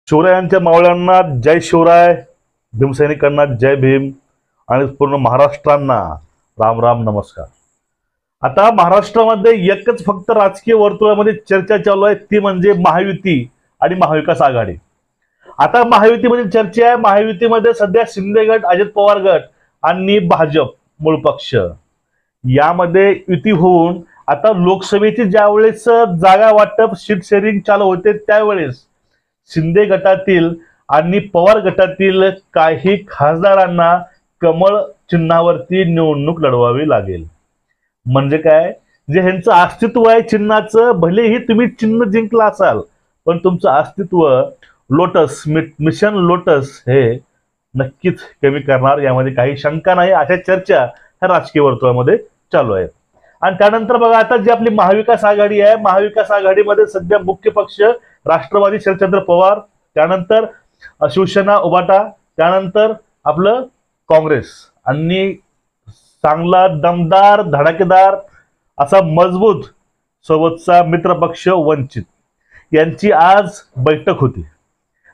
शिवरायांच्या मावळ्यांना जय शिवराय, भीमसैनिकांना जय भीम आणि पूर्ण महाराष्ट्रांना राम राम नमस्कार। आता महाराष्ट्रामध्ये एकच फक्त राजकीय वर्तुळामध्ये चर्चा चालू आहे, ती म्हणजे महायुती आणि महाविकास आघाडी। आता महायुतीमध्ये चर्चा आहे। महायुतीमध्ये सध्या शिंदे गट, अजित पवार गट आणि भाजप मूळ पक्ष यामध्ये युती होऊन आता लोकसभेची ज्यावेळेस जागा वाटप सीट शेअरिंग चालू होते त्यावेळेस शिंदे गटातील आणि पवार गटातील काही खासदारांना कमळ चिन्हावरती निवडणूक लढवावी लागेल। म्हणजे काय, जे ह्यांचं अस्तित्व आहे चिन्हाचं, भलेही तुम्ही चिन्ह जिंकला असाल पण तुमचं अस्तित्व लोटस मिशन लोटस हे नक्कीच कमी करणार, यामध्ये काही शंका नाही। अशा चर्चा ह्या राजकीय वर्तुळामध्ये चालू आहेत। आणि त्यानंतर बघा, आता जी आपली महाविकास आघाडी आहे, महाविकास आघाडीमध्ये सध्या मुख्य पक्ष राष्ट्रवादी शरदचंद्र पवार, त्यानंतर शिवसेना उभाटा, त्यानंतर आपलं काँग्रेस आणि चांगला दमदार धडाकेदार असा मजबूत सोबतचा मित्रपक्ष वंचित यांची आज बैठक होती।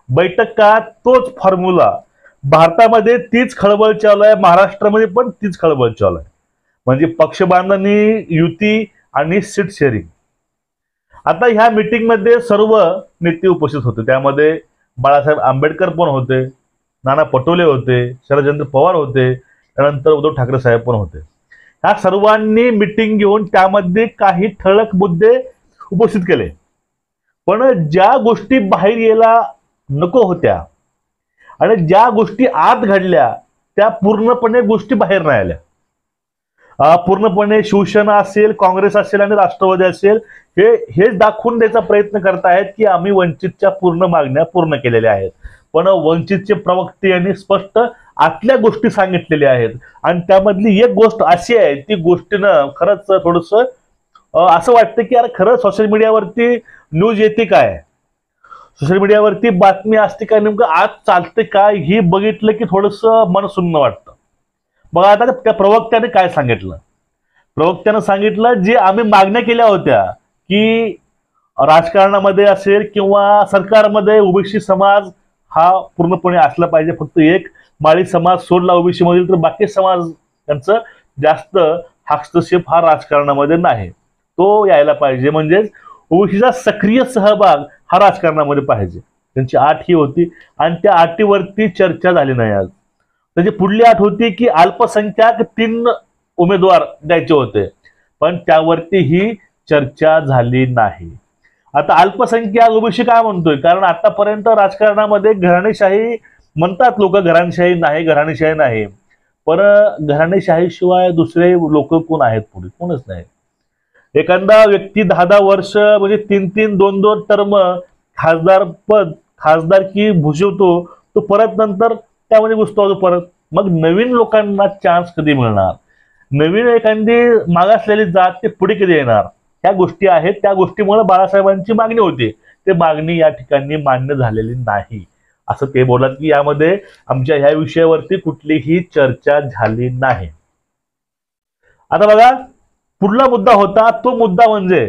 बैठक का, तोच फॉर्म्युला भारतामध्ये तीच खळबळ चालू आहे, महाराष्ट्रामध्ये पण तीच खळबळ चालू आहे, म्हणजे पक्ष बांधणी, युती आणि सीट शेअरिंग। आता ह्या मीटिंग मध्ये सर्व नेते उपस्थित होते, त्यामध्ये बाळासाहेब आंबेडकर पण होते, नाना पटोले होते, शरदचंद्र पवार होते, त्यानंतर उद्धव ठाकरे साहेब पण होते। ह्या सर्वांनी मीटिंग घेऊन त्यामध्ये काही ठळक मुद्दे उपस्थित केले, पण ज्या गोष्टी बाहेर यायला नको होत्या आणि ज्या गोष्टी आत घडल्या त्या पूर्णपणे गोष्टी बाहेर नाही आल्या। पूर्णपणे शिवसेना असेल, काँग्रेस असेल आणि राष्ट्रवादी असेल हे दाखवून द्यायचा प्रयत्न करतायत की आम्ही वंचितच्या पूर्ण मागण्या पूर्ण केलेल्या आहेत, पण वंचितचे प्रवक्ते यांनी स्पष्ट आतल्या गोष्टी सांगितलेल्या आहेत। आणि त्यामधली एक गोष्ट अशी आहे, ती गोष्टीनं खरंच थोडंसं असं वाटतं की यार खरं सोशल मीडियावरती न्यूज येते काय, सोशल मीडियावरती बातमी असते काय, नेमकं आज चालते काय, ही बघितलं की थोडंसं मन सुन्न वाटतं। बघा, आता त्या प्रवक्त्याने काय सांगितलं, प्रवक्त्यानं सांगितलं जे आम्ही मागण्या केल्या होत्या की राजकारणामध्ये असेल किंवा सरकारमध्ये ओबीसी समाज हा पूर्णपणे असला पाहिजे, फक्त एक माळी समाज सोडला ओबीसी मधील तर बाकी समाज त्यांचं जास्त हस्तक्षेप हा राजकारणामध्ये नाही, तो यायला पाहिजे, म्हणजेच ओबीसीचा सक्रिय सहभाग हा राजकारणामध्ये पाहिजे। त्यांची अट ही होती आणि त्या अटीवरती चर्चा झाली नाही। आज त्याची पुढली अट होती की अल्पसंख्याक 3 उमेदवार द्यायचे होते, पण त्यावरती ही चर्चा झाली नाही। आता अल्पसंख्याक ओबीसी काय म्हणतोय, कारण आतापर्यंत राजकारणामध्ये घराणेशाही म्हणतात लोक, घराणेशाही नाही, पण घराणेशाहीशिवाय दुसरे लोक कोण आहेत पुढे, कोणच नाही। एखादा व्यक्ती 10-10 वर्ष म्हणजे 3-3, 2-2 टर्म खासदारकी भूषवतो, तो परत नंतर त्यामध्ये घुसतो परत, मग नवीन लोकांना चान्स कधी मिळणार, नवीन एखादी मागासलेली जात ते पुढे कधी येणार, ह्या गोष्टी आहेत। त्या गोष्टीमुळे बाळासाहेबांची मागणी होती, ते मागणी या ठिकाणी मान्य झालेली नाही, असं ते बोलतात की यामध्ये आमच्या ह्या विषयावरती कुठलीही चर्चा झाली नाही। आता बघा, पुढला मुद्दा होता, तो मुद्दा म्हणजे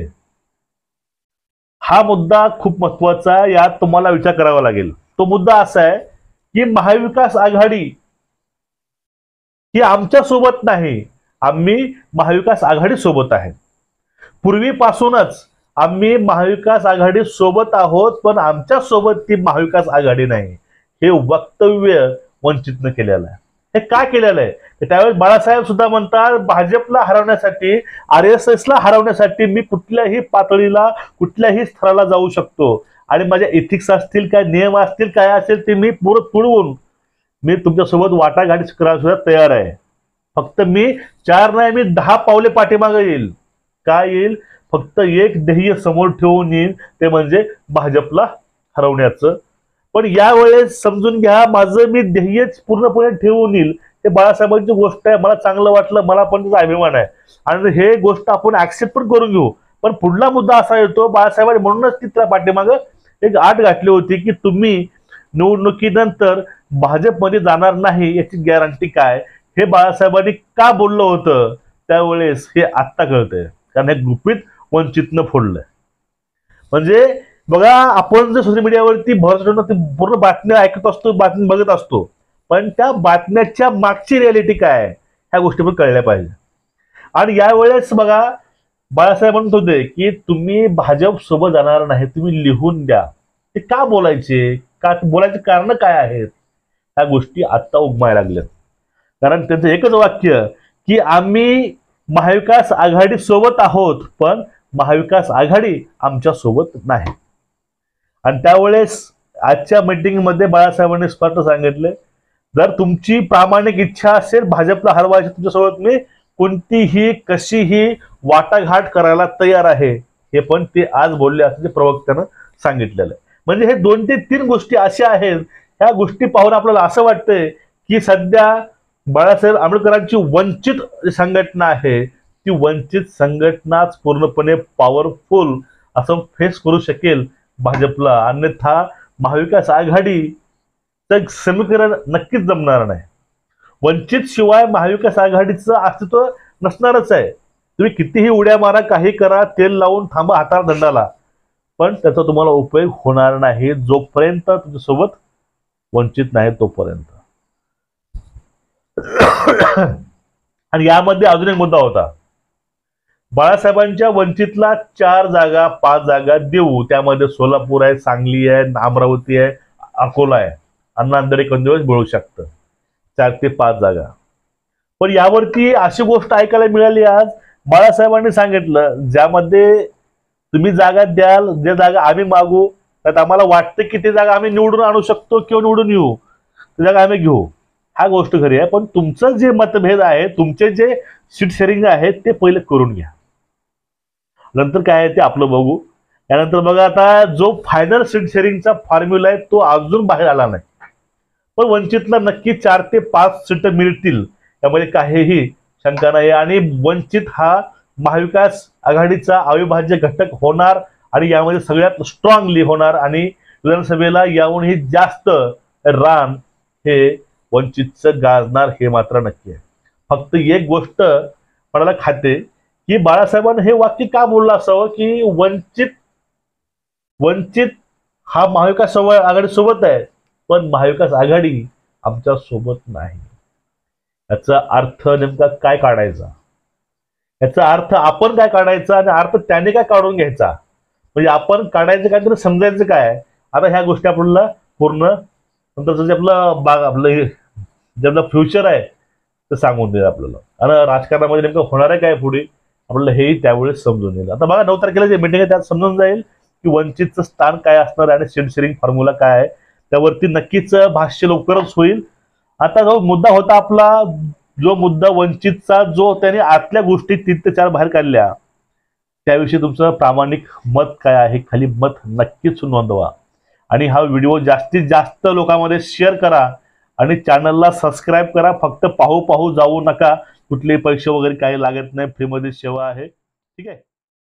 हा मुद्दा खूप महत्वाचा आहे, यात तुम्हाला विचार करावा लागेल। तो मुद्दा असा आहे की महाविकास आघाडी ही आमच्या सोबत नाही, आम्ही महाविकास आघाडी सोबत आहे। पूर्वीपासूनच आम्ही महाविकास आघाडी सोबत आहोत, पण आमच्या सोबत ती महाविकास आघाडी नाही, हे वक्तव्य वंचितनं केलेलं आहे। हे काय केलेलं आहे, त्यावेळेस बाळासाहेब सुद्धा म्हणतात भाजपला हरवण्यासाठी, RSSला हरवण्यासाठी मी कुठल्याही पातळीला, कुठल्याही स्तराला जाऊ शकतो आणि माझ्या एथिक्स असतील काय, नियम असतील काय असेल ते मी पूर्ण तुडवून मी तुमच्यासोबत वाटाघाटी करायला सुद्धा तयार आहे। फक्त मी 4 नाही, मी 10 पावले पाठीमागे येईल। काय येईल, फक्त एक ध्येय समोर ठेवून येईल, ते म्हणजे भाजपला हरवण्याचं। पण यावेळेस समजून घ्या, माझं मी ध्येयच पूर्णपणे ठेवून येईल, हे बाळासाहेबांची गोष्ट आहे, मला चांगलं वाटलं, मला पण त्याचा अभिमान आहे आणि हे गोष्ट आपण ऍक्सेप्ट पण करून घेऊ। पण पुढला मुद्दा असा येतो, बाळासाहेबांनी म्हणूनच तिथल्या पाठीमागं एक अट घातली होती की तुम्ही निवडणुकीनंतर भाजपमध्ये जाणार नाही याची गॅरंटी काय, हे बाळासाहेबांनी का बोललं होतं त्यावेळेस हे आत्ता कळतंय, कारण हे गुपित वंचितनं फोडलंय। म्हणजे बघा, आपण जर सोशल मीडियावरती पूर्ण बातम्या ऐकत असतो, बातमी बघत असतो, पण त्या बातम्याच्या मागची रियालिटी काय आहे ह्या गोष्टी पण कळल्या पाहिजे. आणि यावेळेस बघा, बाळासाहेब म्हणत होते की तुम्ही भाजप सोबत जाणार नाही, तुम्ही लिहून द्या. ते का बोलायचे, का बोलायचे कारण काय आहेत, ह्या गोष्टी आता उगमायला लागल्यात. कारण त्यांचं एकच वाक्य की आम्ही महाविकास आघाडी सोबत आहोत, पण महाविकास आघाडी आमच्या सोबत नाही. आणि त्यावेळेस आजच्या मीटिंगमध्ये बाळासाहेबांनी स्पष्ट सांगितले, जर तुमची प्रामाणिक इच्छा असेल भाजपला हरवायची, तुमच्यासोबत मी कोणतीही कशीही वाटाघाट करायला तयार आहे, हे पण ते आज बोलले असं ते प्रवक्त्यानं सांगितलेलं आहे. म्हणजे हे 2 ते 3 गोष्टी अशा आहेत, ह्या गोष्टी पाहून आपल्याला असं वाटतंय की सध्या बाळासाहेब आंबेडकरांची वंचित संघटना आहे, ती वंचित संघटनाच पूर्णपणे पॉवरफुल असं फेस करू शकेल भाजपला. अन्यथा महाविकास आघाडीचं समीकरण नक्कीच जमणार नाही. वंचित शिवाय महाविकास आघाडीचं अस्तित्व नसणारच आहे. तुम्ही कितीही उड्या मारा, काही करा, तेल लावून थांबा हाताला दंडाला, पण त्याचा तुम्हाला उपयोग होणार नाही जोपर्यंत तुमच्यासोबत वंचित नाही तोपर्यंत. आणि यामध्ये अजून एक मुद्दा होता, बाळासाहेबांच्या वंचितला 4 जागा 5 जागा देऊ, त्यामध्ये सोलापूर आहे, सांगली आहे, अमरावती आहे, अकोला आहे, अण्णा हजारे कंदिवस मिळू शकतं 4 ते 5 जागा. पण यावरती अशी गोष्ट ऐकायला मिळाली आज, बाळासाहेबांनी सांगितलं ज्यामध्ये तुम्ही जागा द्याल, जे जागा आम्ही मागू, त्यात आम्हाला वाटतं की ते जागा आम्ही निवडून आणू शकतो किंवा निवडून येऊ, ती जागा आम्ही घेऊ. हा गोष्ट खरी आहे, पण तुमचं जे मतभेद आहे, तुमचे जे सीट शेअरिंग आहे ते पहिले करून घ्या, नंतर काय आहे ते आपलं बघू. त्यानंतर बघा, आता जो फायनल सीट शेअरिंगचा फॉर्म्युला आहे तो अजून बाहेर आला नाही, पण वंचितला नक्की 4 ते 5 सीट मिळतील, त्यामध्ये काहीही शंका नाही. आणि वंचित हा महाविकास आघाडीचा अविभाज्य घटक होणार आणि यामध्ये सगळ्यात स्ट्रॉंगली होणार, आणि विधानसभेला याहूनही जास्त रान हे वंचितचं गाजणार, हे मात्र नक्की आहे. फक्त एक गोष्ट मनाला खाते की बाळासाहेबांनी हे वाक्य का बोललं असावं की वंचित हा महाविकास आघाडी सोबत आहे, पण महाविकास आघाडी आमच्या सोबत नाही. याचा अर्थ नेमका काय काढायचा, याचा अर्थ आपण काय काढायचा आणि अर्थ त्याने काय काढून घ्यायचा, म्हणजे आपण काढायचं काय तर समजायचं काय. आता ह्या गोष्टी आपल्याला पूर्ण नंतर आपलं जे आपलं फ्युचर आहे ते सांगून देईल आपल्याला, आणि राजकारणामध्ये नेमकं होणार आहे काय पुढे आपल्याला हेही त्यावेळेस समजून येईल. आता बघा, 9 तारखेला जे मीटिंग आहे त्यात समजून जाईल की वंचितचं स्थान काय असणार आणि सीट शेअरिंग फॉर्म्युला काय आहे, त्यावरती नक्कीच भाष्य लवकरच होईल. आता जो मुद्दा होता आपला, जो मुद्दा वंचितचा, जो त्याने आतल्या गोष्टी 3 ते 4 बाहेर काढल्या, त्याविषयी तुमचं प्रामाणिक मत काय आहे, खाली मत नक्कीच नोंदवा. आणि हा व्हिडिओ जास्तीत जास्त लोकांमध्ये शेअर करा आणि चॅनलला सबस्क्राईब करा. फक्त पाहू जाऊ नका, कुठलेही पैसे वगैरे काही लागत नाही, फ्रीमध्ये सेवा आहे. ठीक आहे.